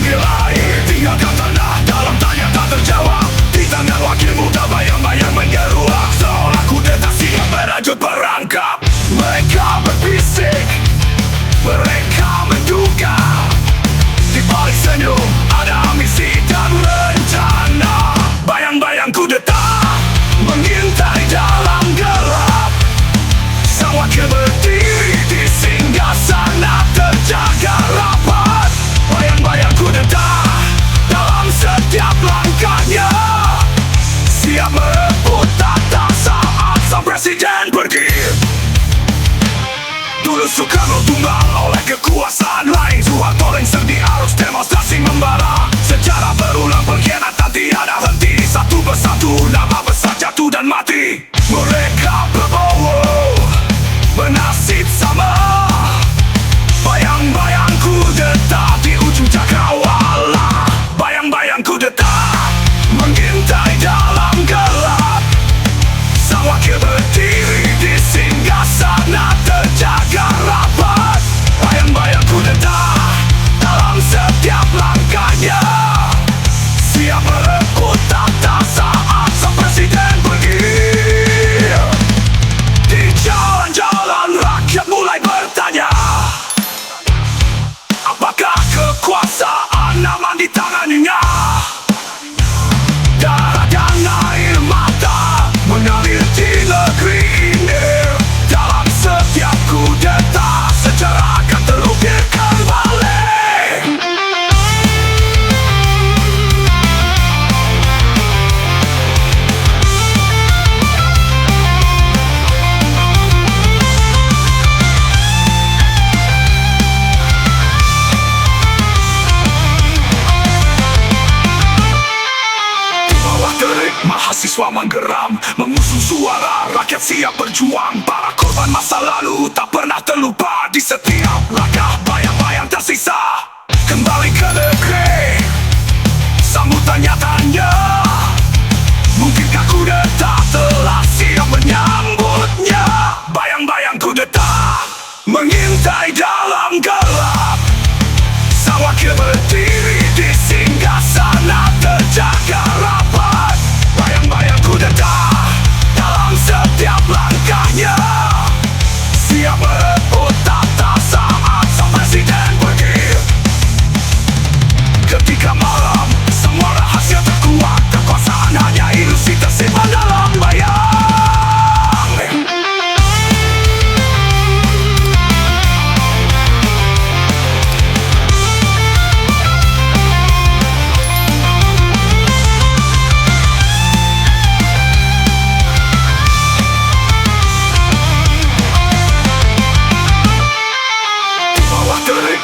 menilai, tinggalkan tanah dalam tanya tak terjawab. Di tangan wakil muda bayang-bayang menggeruak, seolah kudeta siap merajut perangkap. Mereka berbisik, mereka menduga, di balik senyum ada misi dan rencana. Bayang-bayang kudeta mengintai dalam gelap. Sang wakil berdiri di singgasana terjaga rapat. Bayang-bayang kudeta dalam setiap langkahnya, siap merebut tata saat sang presiden pergi. Dulu Soekarno tumbang oleh kekuasaan lain, Soeharto lengser di arus demonstrasi membara. Sejarah berulang, pengkhianatan tiada henti, satu persatu nama besar jatuh dan mati. Mereka berbowo bernasib sama. Bayang-bayang kudeta di ujung cakrawala. Bayang-bayang kudeta mengintai dalam gelap. Sang wakil berdiri di singgasana terjaga rapat. Bayang-bayang kudeta dalam setiap langkahnya, siap merebut tata saat sang presiden pergi. Di jalan-jalan rakyat mulai bertanya, apakah kekuasaan aman di tangannya? Darah dan air mata mengalir di negeri ini. Dalam setiap kudeta sejarah akan terukirkan balik. Mahasiswa menggeram, mengusung suara rakyat siap berjuang. Para korban masa lalu tak pernah terlupa. Di setiap langkah bayang-bayang tersisa, kembali ke negeri. Sambutannya tanya, mungkinkah kudeta telah siap menyambutnya? Bayang-bayang kudeta mengintai dalam gelap. Sang wakil berdiri di singgasana terjaga rapat. Bayang-bayang kudeta dalam setiap langkahnya, siap merebut tata saat sang presiden pergi. Ketika malam semua rahasia terkuak, kekuasaan hanya ilusi tersimpan dalam bayang.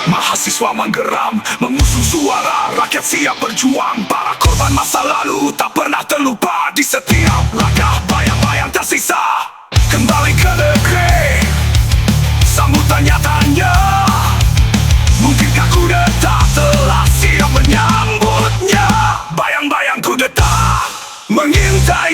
Mahasiswa menggeram, mengusung suara rakyat siap berjuang. Para korban masa lalu tak pernah terlupa. Di setiap langkah bayang-bayang tersisa, kembali ke negeri. Sambutannya tanya, mungkinkah kudeta telah siap menyambutnya? Bayang-bayang kudeta mengintai